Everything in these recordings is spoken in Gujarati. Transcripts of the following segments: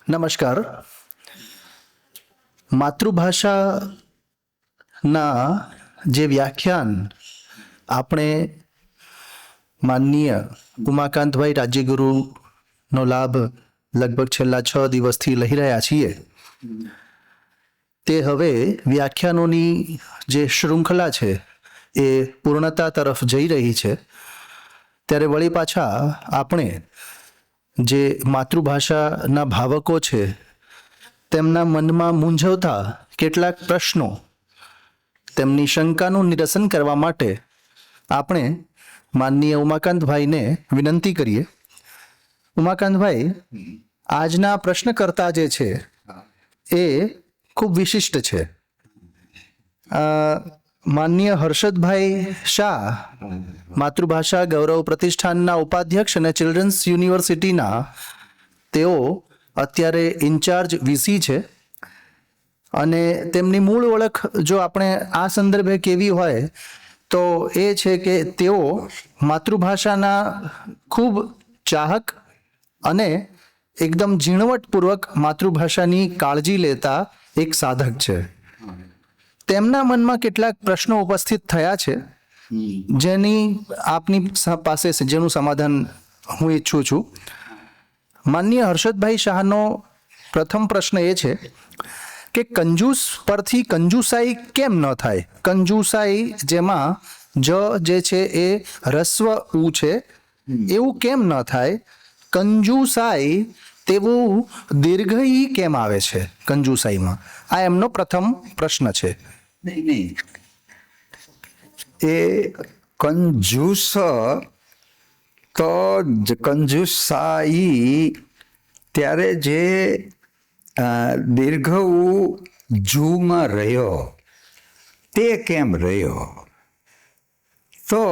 નમસ્કાર. માતૃભાષાના જે વ્યાખ્યાન આપણે માનનીય ઉમાકાંતભાઈ રાજ્યગુરુનો લાભ લગભગ છેલ્લા 6 દિવસથી લઈ રહ્યા છીએ, તે હવે વ્યાખ્યાનોની જે શૃંખલા છે એ પૂર્ણતા તરફ જઈ રહી છે. ત્યારે વળી પાછા આપણે જે માતૃભાષાના ભાવકો છે તેમના મનમાં મૂંઝવતા કેટલાક પ્રશ્નો, તેમની શંકાનું નિરસન કરવા માટે આપણે માનનીય ઉમાકાંતભાઈને વિનંતી કરીએ. ઉમાકાંતભાઈ, આજના પ્રશ્નકર્તા જે છે એ ખૂબ વિશિષ્ટ છે. માનનીય હર્ષદભાઈ શાહ, માતૃભાષા ગૌરવ પ્રતિષ્ઠાનના ઉપાધ્યક્ષ અને ચિલ્ડ્રન્સ યુનિવર્સિટીના તેઓ અત્યારે ઇન્ચાર્જ વીસી છે. અને તેમની મૂળ ઓળખ જો આપણે આ સંદર્ભે કેવી હોય તો એ છે કે તેઓ માતૃભાષાના ખૂબ ચાહક અને એકદમ ઝીણવટપૂર્વક માતૃભાષાની કાળજી લેતા એક સાધક છે. તેમના મનમાં કેટલાક પ્રશ્નો ઉપસ્થિત થયા છે જેની આપની પાસે જેનું સમાધાન હું ઈચ્છું છું. માનનીય હર્ષદભાઈ શાહનો પ્રથમ પ્રશ્ન એ છે કે કંજૂસ પરથી કંજુસાઈ કેમ ન થાય? કંજુસાઈ જેમાં જ જે છે એ રસ્વ ઉ છે, એવું કેમ ન થાય? કંજુસાઈ તેવું દીર્ઘ ઈ કેમ આવે છે કંજુસાઈમાં? આ એમનો પ્રથમ પ્રશ્ન છે. નહીં, એ કંજૂસ તો કંજુસાઈ ત્યારે જે દીર્ઘ જૂમાં રહ્યો તે કેમ રહ્યો? તો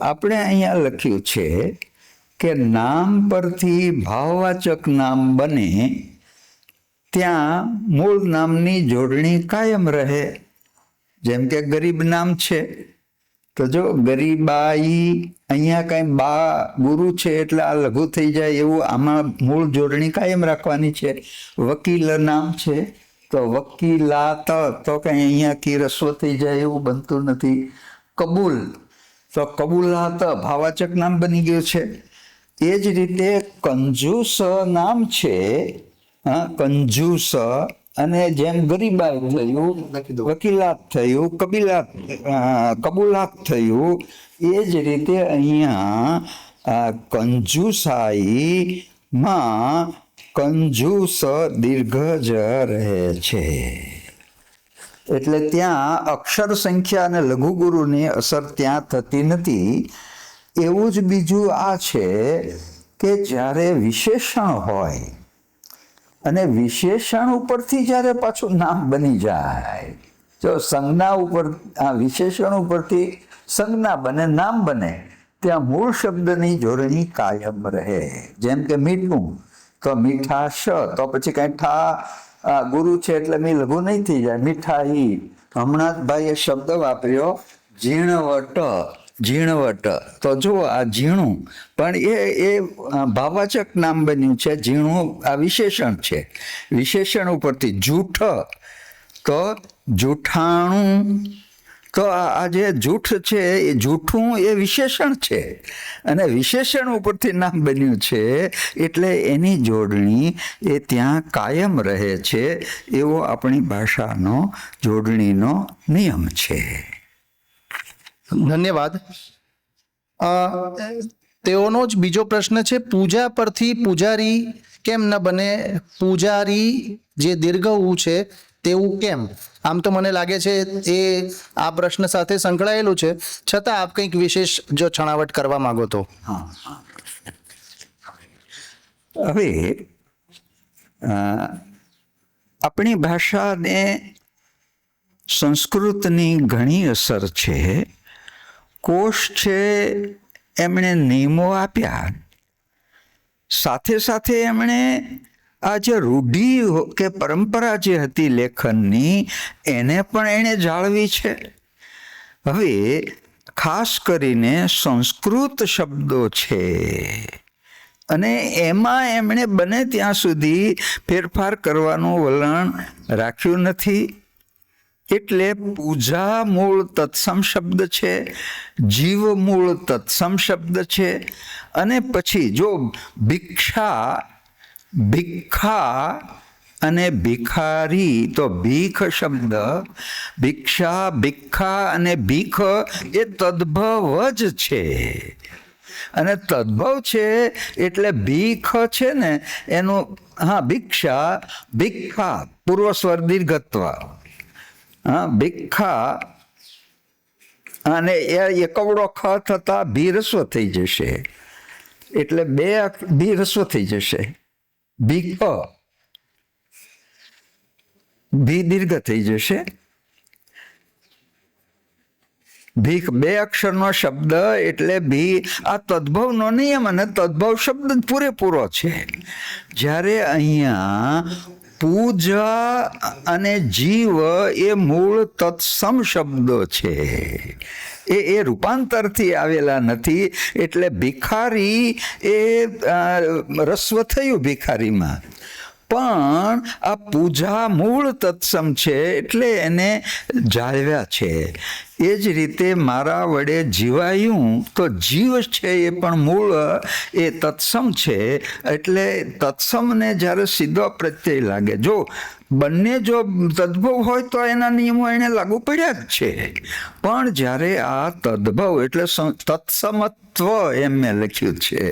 આપણે અહીંયા લખ્યું છે કે નામ પરથી ભાવવાચક નામ બને ત્યાં મૂળ નામની જોડણી કાયમ રહે. જેમ કે ગરીબ નામ છે તો જો ગરીબાઈ, અહીંયા કાંઈ બા ગુરુ છે એટલે આ લઘુ થઈ જાય એવું આમાં મૂળ જોડણી કાયમ રાખવાની છે. વકીલ નામ છે તો વકીલાત, તો કાંઈ અહીંયા કી રસ્વ થઈ જાય એવું બનતું નથી. કબૂલ તો કબૂલાત ભાવવાચક નામ બની ગયું છે. એ જ રીતે કંજૂસ નામ છે, કંજૂસ, અને જેમ ગરીબાઈ થયું, વકીલાત થયું, કબૂલાત થયું, એ જ રીતે અહીંયા કંજુસાઈમાં કંજૂસ દીર્ઘ જ રહે છે. એટલે ત્યાં અક્ષર સંખ્યા અને લઘુગુરુની અસર ત્યાં થતી નથી. એવું જ બીજું આ છે કે જ્યારે વિશેષણ હોય અને વિશેષણ ઉપરથી જ્યારે પાછું નામ બની જાય, જો સંજ્ઞા ઉપર, વિશેષણ ઉપરથી સંજ્ઞા બને, નામ બને, ત્યાં મૂળ શબ્દની જોડણી કાયમ રહે. જેમ કે મીઠું તો મીઠાશ, તો પછી કાંઈ ઠા ગુરુ છે એટલે મી લઘુ નહીં થઈ જાય. મીઠાઈ, હમણાં જ ભાઈએ શબ્દ વાપર્યો ઝીણવટ, ઝીણવટ, તો જો આ ઝીણું પણ એ ભાવવાચક નામ બન્યું છે. ઝીણું આ વિશેષણ છે. વિશેષણ ઉપરથી જૂઠ તો જૂઠાણું, તો આ જે જૂઠ છે એ જૂઠું એ વિશેષણ છે અને વિશેષણ ઉપરથી નામ બન્યું છે એટલે એની જોડણી એ ત્યાં કાયમ રહે છે. એવો આપણી ભાષાનો જોડણીનો નિયમ છે. ધન્યવાદ. તેઓનો જ બીજો પ્રશ્ન છે, પૂજા પરથી પૂજારી કેમ ન બને? પૂજારી જે દીર્ઘ ઉ છે તેવું કેમ? આમ તો મને લાગે છે એ આ પ્રશ્ન સાથે સંકળાયેલું છે, છતાં આપ કંઈક વિશેષ જો છણાવટ કરવા માંગો તો. હવે આપણી ભાષાને સંસ્કૃતની ઘણી અસર છે. કોષ છે એમણે નિયમો આપ્યા, સાથે સાથે એમણે આ જે રૂઢિ કે પરંપરા જે હતી લેખનની એને પણ એણે જાળવી છે. હવે ખાસ કરીને સંસ્કૃત શબ્દો છે અને એમાં એમણે બને ત્યાં સુધી ફેરફાર કરવાનું વલણ રાખ્યું નથી. એટલે પૂજા મૂળ તત્સમ શબ્દ છે, જીવ મૂળ તત્સમ શબ્દ છે, અને પછી જો ભિક્ષા અને ભિખારી, તો ભીખ શબ્દ, ભિક્ષા અને ભીખ એ તદ્ભવ જ છે. અને તદ્ભવ છે એટલે ભીખ છે ને એનું, ભિક્ષા પૂર્વ સ્વર દીર્ઘત્વ, ભિક્ષા અને એકવડો ખ થતા ભી રસ્વ થઈ જશે, એટલે ભી રસ્વ થઈ જશે. ભીખ ભી દીર્ઘ થઈ જશે. ભીખ 2 અક્ષરનો શબ્દ એટલે ભી. આ તદ્ભવનો નિયમ અને તદ્ભવ શબ્દ પૂરેપૂરો છે. જ્યારે અહીંયા પૂજા અને જીવ એ મૂળ તત્સમ શબ્દો છે, એ રૂપાંતરથી આવેલા નથી. એટલે ભિખારી એ રસ્વ થયું ભિખારીમાં, પણ આ પૂજા મૂળ તત્સમ છે એટલે એને જાળવ્યા છે. એ જ રીતે મારા વડે જીવાયું, તો જીવ છે એ પણ મૂળ એ તત્સમ છે. એટલે તત્સમને જ્યારે સીધો પ્રત્યય લાગે, જો બંને જો તદ્ભવ હોય તો એના નિયમો એને લાગુ પડ્યા જ છે. પણ જ્યારે આ તદ્ભવ એટલે તત્સમત્વ એમ મેં લખ્યું છે,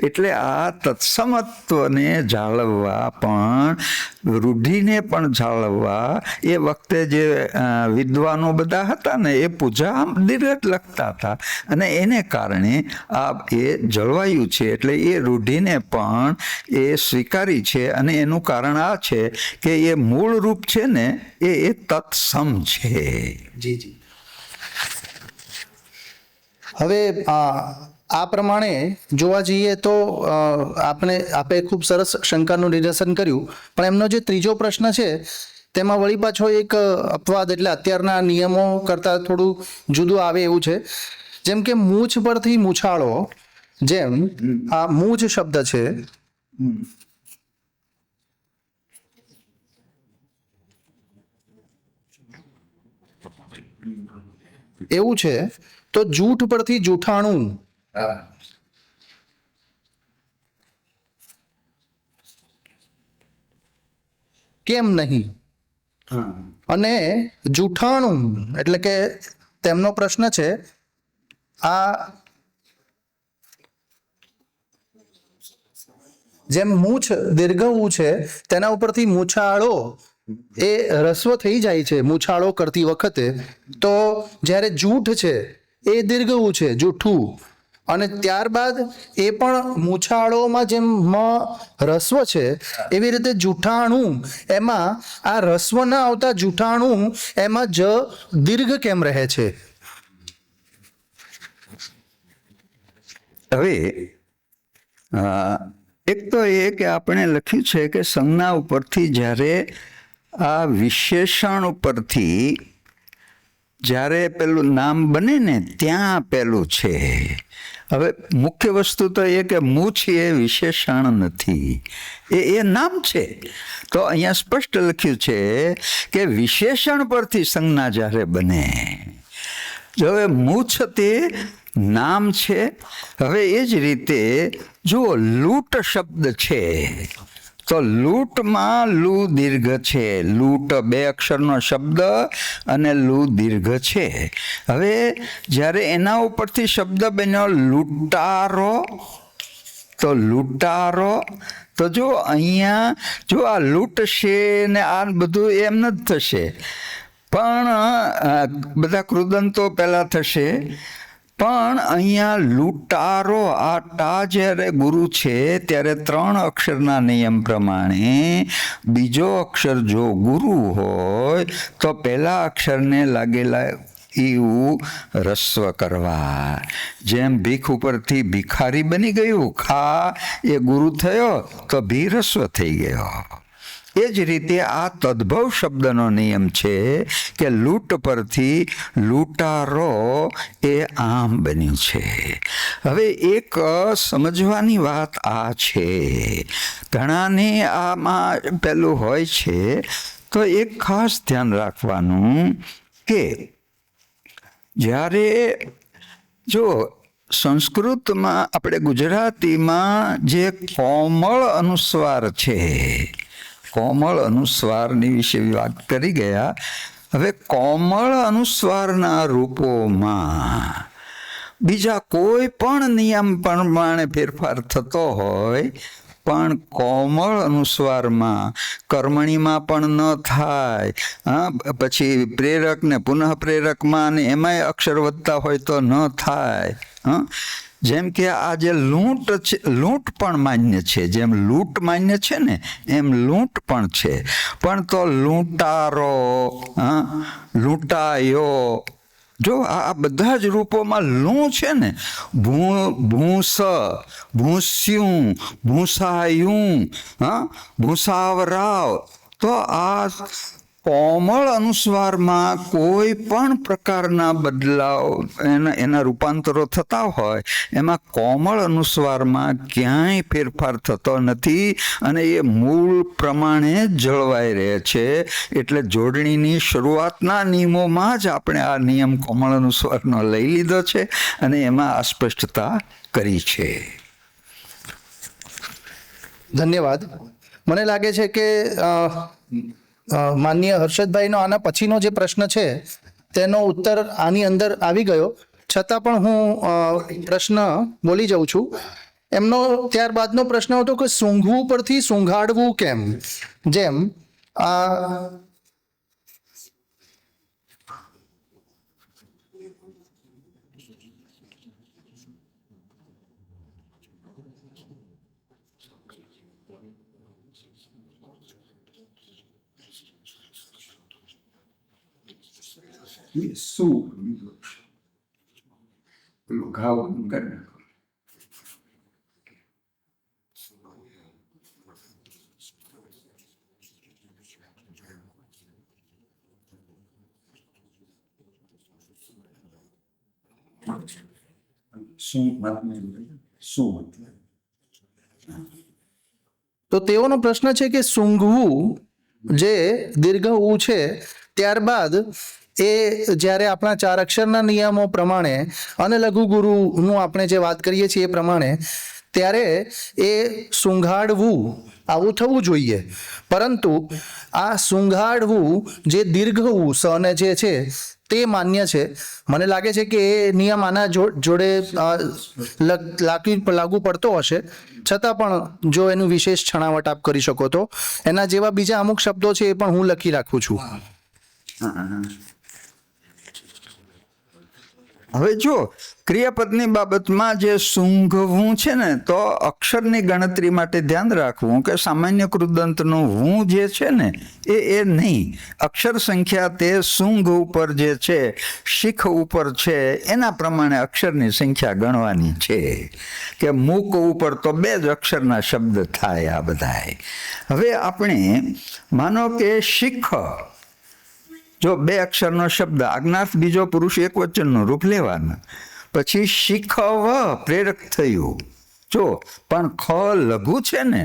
એટલે આ તત્સમત્વને જાળવવા પણ, રૂઢિને પણ જાળવવા, એ વખતે જે વિદ્વાનો બધા હતા ને એ પૂજા દીર્ઘ લખતા હતા, અને એને કારણે આ એ જળવાયું છે. એટલે એ રૂઢિને પણ એ સ્વીકારી છે, અને એનું કારણ આ છે કે એ મૂળ રૂપ છે ને એ તત્સમ છે. જી. હવે આ પ્રમાણે જોવા જઈએ તો આપે ખૂબ સરસ શંકાનું નિરસન કર્યું, પણ એમનો જે ત્રીજો પ્રશ્ન છે તેમાં વળી પાછો એક અપવાદ, એટલે અત્યારના નિયમો કરતાં થોડું જુદું આવે એવું છે. જેમ કે મૂછ પરથી મૂછાળો, જેમ આ મૂછ શબ્દ છે, એવું છે, તો જૂઠ પરથી જૂઠાણું, કેમ નહીં? અને જૂઠાણું એટલે કે તેમનો પ્રશ્ન છે, આ જેમ મૂછ દીર્ઘ ઉ છે તેના ઉપરથી મૂછાળો એ રસ્વ થઈ જાય છે મૂછાળો કરતી વખતે, તો જ્યારે જૂઠ છે એ દીર્ઘ ઉ છે, જૂઠું, અને ત્યારબાદ એ પણ મૂછાળોમાં જેમ મ રસ્વ છે એવી રીતે જૂઠાણું, એમાં આ રસ્વ ના આવતા જૂઠાણું એમાં જ દીર્ઘ કેમ રહે છે? હવે એક તો એ કે આપણે લખ્યું છે કે સંજ્ઞા ઉપરથી જ્યારે આ વિશેષણ ઉપરથી જ્યારે પેલું નામ બને ને ત્યાં પેલું છે. હવે મુખ્ય વસ્તુ તો એ કે મૂછ એ વિશેષણ નથી, એ નામ છે. તો અહીંયા સ્પષ્ટ લખ્યું છે કે વિશેષણ પરથી સંજ્ઞા જ્યારે બને, જો હવે મૂછ તે નામ છે. હવે એ જ રીતે જો લૂંટ શબ્દ છે, તો લૂંટમાં લૂ દીર્ઘ છે. લૂંટ 2 અક્ષરનો શબ્દ અને લૂ દીર્ઘ છે. હવે જ્યારે એના ઉપરથી શબ્દ બન્યો લૂંટારો, તો લૂંટારો, તો જો અહીંયા જો આ લૂંટશે ને આ બધું એમ જ થશે, પણ બધા કૃદંતો પહેલા થશે. પણ અહીંયા લૂંટારો, આ ટા જ્યારે ગુરુ છે ત્યારે 3 અક્ષરના નિયમ પ્રમાણે બીજો અક્ષર જો ગુરુ હોય તો પહેલા અક્ષરને લાગેલા એવું રસ્વ કરવા. જેમ ભીખ ઉપરથી ભિખારી બની ગયું, ખા એ ગુરુ થયો તો ભી રસ્વ થઈ ગયો. એ જ રીતે આ તદ્ભવ શબ્દનો નિયમ છે કે લૂંટ પરથી લૂંટારો એ આમ બન્યું છે. હવે એક સમજવાની વાત આ છે, ઘણાને આમાં પેલું હોય છે, તો એક ખાસ ધ્યાન રાખવાનું કે જ્યારે જો સંસ્કૃતમાં આપણે ગુજરાતીમાં જે કોમળ અનુસ્વાર છે, કોમળ અનુસ્વારની વિશે વાત કરી ગયા. હવે કોમળ અનુસ્વારના રૂપોમાં બીજા કોઈ પણ નિયમ પ્રમાણે ફેરફાર થતો હોય, પણ કોમળ અનુસ્વારમાં કર્મણીમાં પણ ન થાય. પછી પ્રેરક ને પુનઃ પ્રેરકમાં ને એમાંય અક્ષર વધતા હોય તો ન થાય. જેમ કે આ જે લૂંટ છે, લૂંટ પણ માન્ય છે. જેમ લૂંટ માન્ય છે ને એમ લૂંટ પણ છે. પણ તો લૂંટારો, લૂંટાયો, જો આ બધા જ રૂપોમાં લૂં છે ને, ભૂંસ, ભૂંસ્યું, ભૂંસાયું, ભૂંસાવરાવ, તો આ કોમળ અનુસ્વારમાં કોઈ પણ પ્રકારના બદલાવ એના રૂપાંતરો થતા હોય, એમાં કોમળ અનુસ્વારમાં ક્યાંય ફેરફાર થતો નથી અને એ મૂળ પ્રમાણે જ જળવાઈ રહે છે. એટલે જોડણીની શરૂઆતના નિયમોમાં જ આપણે આ નિયમ કોમળ અનુસ્વારનો લઈ લીધો છે અને એમાં અસ્પષ્ટતા કરી છે. ધન્યવાદ. મને લાગે છે કે માનનીય હર્ષદભાઈનો આના પછીનો જે પ્રશ્ન છે તેનો ઉત્તર આની અંદર આવી ગયો, છતાં પણ હું પ્રશ્ન બોલી જાઉં છું. એમનો ત્યારબાદનો પ્રશ્ન હતો કે સૂંઘવું પરથી સૂંઘાડવું કેમ? જેમ તો તેઓનો પ્રશ્ન છે કે સૂંઘવું જે દીર્ઘ ઉ છે, ત્યારબાદ એ જ્યારે આપણા 4 અક્ષરના નિયમો પ્રમાણે અને લઘુ ગુરુનું આપણે જે વાત કરીએ છીએ એ પ્રમાણે, ત્યારે એ સૂંઘાડવું આવું થવું જોઈએ. પરંતુ આ સૂંઘાડવું જે દીર્ઘ ઉ સને જે છે તે માન્ય છે. મને લાગે છે કે એ નિયમ આના જોડે લાગુ પડતો હશે, છતાં પણ જો એનું વિશેષ છણાવટ આપ કરી શકો તો એના જેવા બીજા અમુક શબ્દો છે એ પણ હું લખી રાખું છું. હવે જો ક્રિયાપદની બાબતમાં જે સૂંઘવું છે ને, તો અક્ષરની ગણતરી માટે ધ્યાન રાખવું કે સામાન્ય કૃદંતનું હું જે છે ને એ નહીં. અક્ષર સંખ્યા તે સૂંઘ ઉપર જે છે, શીખ ઉપર છે, એના પ્રમાણે અક્ષરની સંખ્યા ગણવાની છે. કે મૂક ઉપર તો 2 જ અક્ષરના શબ્દ થાય આ બધાય. હવે આપણે માનો કે શીખ, જો 2 અક્ષરનો શબ્દ, આજ્ઞાર્થ બીજો પુરુષ એક વચનનું રૂપ લેવાનું, પછી શીખવ પ્રેરક થયું. જો પણ ખ લઘુ છે ને,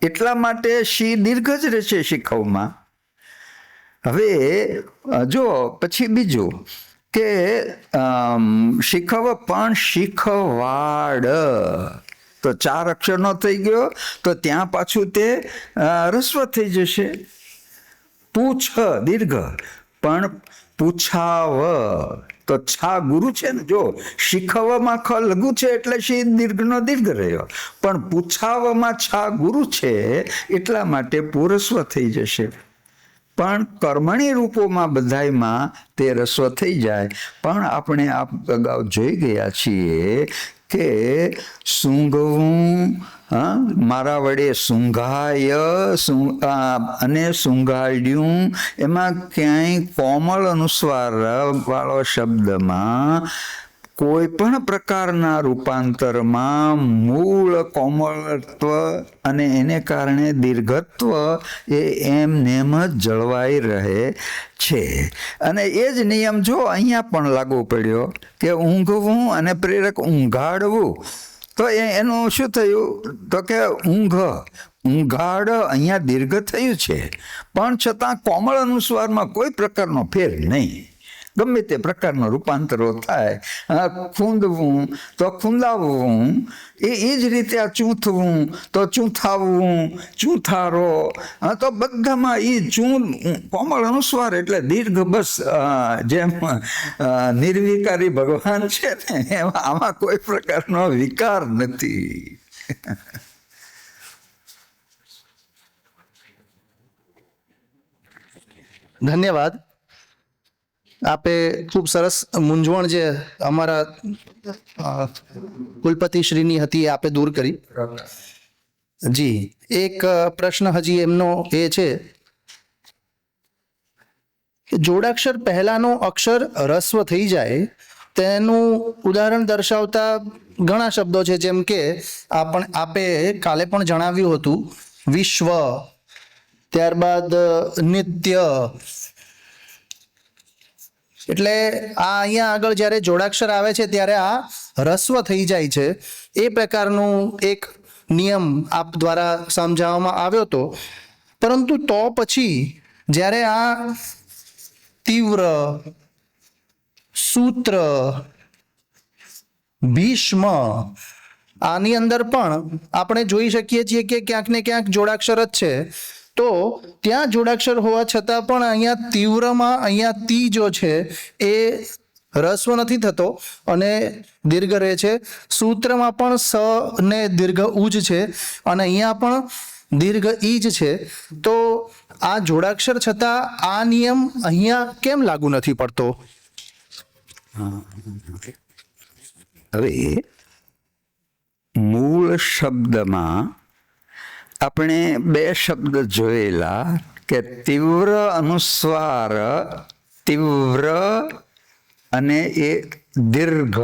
એટલા માટે શી દીર્ઘ જ રહેશે શીખવમાં. હવે જો પછી બીજું કે શીખવ પણ શીખવાડ, તો 4 અક્ષરનો થઈ ગયો, તો ત્યાં પાછું તે રસ્વ થઈ જશે. પૂછ દીર્ઘ પણ પૂછાવ, તો છા ગુરુ છે ને. જો શીખવમાં ખ લઘુ છે એટલે શી દીર્ઘનો દીર્ઘ રહ્યો, પણ પૂછાવમાં છા ગુરુ છે એટલા માટે પૂરસ્વ થઈ જશે. પણ કર્મણી રૂપોમાં બધાયમાં તે રસ્વ થઈ જાય. પણ આપણે અગાઉ જોઈ ગયા છીએ કે સૂંઘવું, મારા વડે સૂંઘાય અને સૂંઘાડ્યું, એમાં ક્યાંય કોમળ અનુસ્વાર વાળો શબ્દમાં કોઈ પણ પ્રકારના રૂપાંતરમાં મૂળ કોમળત્વ અને એને કારણે દીર્ઘત્વ એ એમ જ જળવાઈ રહે છે. અને એ જ નિયમ જો અહીંયા પણ લાગુ પડ્યો કે ઊંઘવું અને પ્રેરક ઊંઘાડવું, તો એનું શું થયું? તો કે ઊંઘાડ અહીંયા દીર્ઘ થયું છે, પણ છતાં કોમળ અનુસ્વારમાં કોઈ પ્રકારનો ફેર નહીં. ગમે તે પ્રકારનો રૂપાંતરો થાય. ખૂંદવું તો ખૂંદાવવું, એ જ રીતે આ ચૂંથવું તો ચૂંથાવવું, ચૂંથારો, તો બધામાં એ કોમળ અનુસ્વાર એટલે દીર્ઘ. બસ જેમ નિર્વિકારી ભગવાન છે ને, એમાં આમાં કોઈ પ્રકારનો વિકાર નથી. ધન્યવાદ. આપે ખૂબ સરસ મૂંઝવણ જે અમારા કુલપતિ શ્રીની હતી એ આપે દૂર કરી. જી, એક પ્રશ્ન હજી એમનો એ છે કે જોડાક્ષર પહેલાનો અક્ષર રસ્વ થઈ જાય તેનું ઉદાહરણ દર્શાવતા ઘણા શબ્દો છે, જેમ કે આપે કાલે પણ જણાવ્યું હતું વિશ્વ, ત્યારબાદ નિત્ય. એટલે આ અહીંયા આગળ જ્યારે જોડાક્ષર આવે છે ત્યારે આ રસ્વ થઈ જાય છે. એ પ્રકારનું એક નિયમ આપ દ્વારા સમજાવવામાં આવ્યો હતો. પરંતુ તો પછી જ્યારે આ તીવ્ર, સૂત્ર, ભીષ્મ, આની અંદર પણ આપણે જોઈ શકીએ છીએ કે ક્યાંક ને ક્યાંક જોડાક્ષર જ છે. તો ત્યાં જોડાક્ષર હોવા છતાં પણ અહીંયા તીવ્રમાં અહીંયા તી જો છે એ રસ્વ નથી થતો અને દીર્ઘ રહે છે. સૂત્રમાં પણ સ ને દીર્ઘ ઉ જ છે અને અહીંયા પણ દીર્ઘ ઈ જ છે. તો આ જોડાક્ષર છતાં આ નિયમ અહીંયા કેમ લાગુ નથી પડતો? હવે મૂળ શબ્દમાં આપણે બે શબ્દ જોયેલા કે તીવ્ર અનુસ્વાર, તીવ્ર અને એ દીર્ઘ.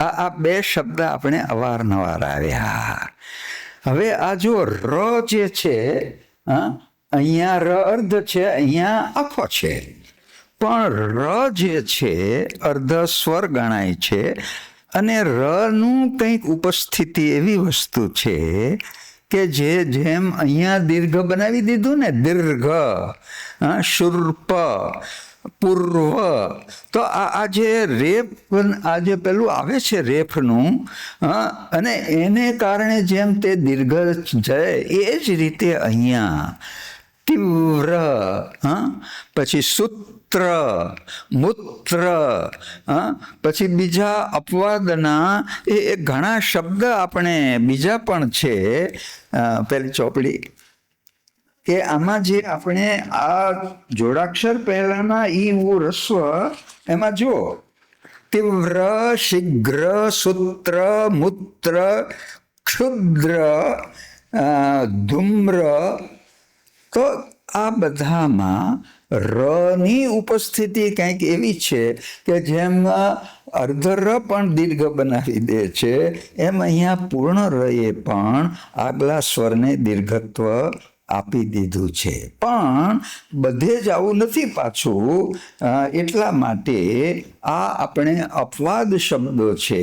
આ બે શબ્દ આપણે અવારનવાર આવ્યા. હવે આ જો ર જે છે, અહીંયા ર અર્ધ છે, અહીંયા આખો છે, પણ ર જે છે અર્ધ સ્વર ગણાય છે. અને રનું કંઈક ઉપસ્થિતિ એવી વસ્તુ છે કે જેમ અહીંયા દીર્ઘ બનાવી દીધું ને, દીર્ઘ, શુર્પ, પૂર્વ, તો આ જે રેફ, આ જે પેલું આવે છે રેફનું, અને એને કારણે જેમ તે દીર્ઘ જાય એ જ રીતે અહીંયા તીવ્ર, પછી સૂત્ર, મૂત્ર, પછી બીજા અપવાદના એ ઘણા શબ્દ આપણે બીજા પણ છે પેલી ચોપડી, કે આમાં જે આપણે આ જોડાક્ષર પહેલાના ઈ ઉ રસ્વ, એમાં જો તીવ્ર, શીઘ્ર, સૂત્ર, મૂત્ર, ક્ષુદ્ર, ધૂમ્ર, તો આ બધામાં રની ઉપસ્થિતિ કંઈક એવી છે કે જેમ અર્ધ ર પણ દીર્ઘ બનાવી દે છે, એમ અહીંયા પૂર્ણ રએ પણ આગલા સ્વરને દીર્ઘત્વ આપી દીધું છે. પણ બધે જ આવું નથી પાછું. એટલા માટે આ આપણે અપવાદ શબ્દો છે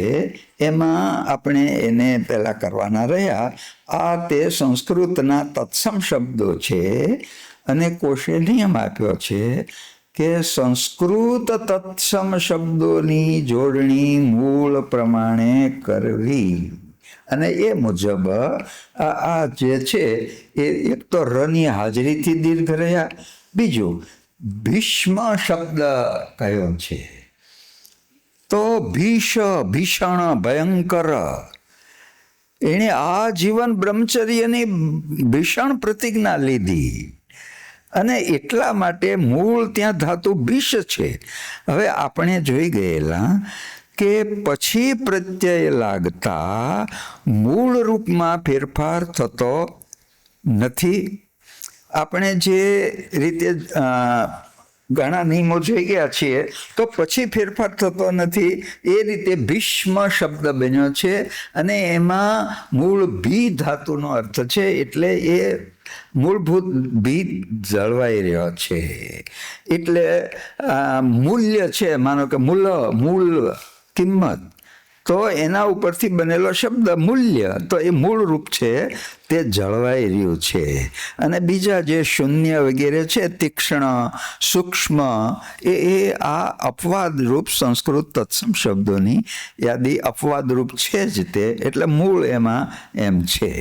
એમાં આપણે એને પહેલાં કરવાના રહ્યા. આ તે સંસ્કૃતના તત્સમ શબ્દો છે અને કોશે નિયમ આપ્યો છે કે સંસ્કૃત તત્સમ શબ્દોની જોડણી મૂળ પ્રમાણે કરવી. અને એ મુજબ આ જે છે એ એક તો રની હાજરીથી દીર્ઘ રહ્યા. બીજું ભીષ્મ શબ્દ કયો છે, તો ભીષણ, ભયંકર, એણે આ જીવન બ્રહ્મચર્યની ભીષણ પ્રતિજ્ઞા લીધી અને એટલા માટે મૂળ ત્યાં ધાતુ ભીષ છે. હવે આપણે જોઈ ગયેલા કે પછી પ્રત્યય લાગતા મૂળ રૂપમાં ફેરફાર થતો નથી. આપણે જે રીતે ઘણા નિયમો જોઈ ગયા છીએ તો પછી ફેરફાર થતો નથી. એ રીતે ભીષ્મ શબ્દ બન્યો છે અને એમાં મૂળ ભી ધાતુનો અર્થ છે, એટલે એ મૂળભૂત ભી જળવાઈ રહ્યો છે. એટલે મૂલ્ય છે, માનો કે મૂળ કિંમત, તો એના ઉપરથી બનેલો શબ્દ મૂલ્ય, તો એ મૂળ રૂપ છે તે જળવાઈ રહ્યું છે. અને બીજા જે શૂન્ય વગેરે છે, તીક્ષ્ણ, સૂક્ષ્મ, એ આ અપવાદ રૂપ સંસ્કૃત તત્સમ શબ્દોની યાદી અપવાદ રૂપ છે જ તે, એટલે મૂળ એમાં એમ છે.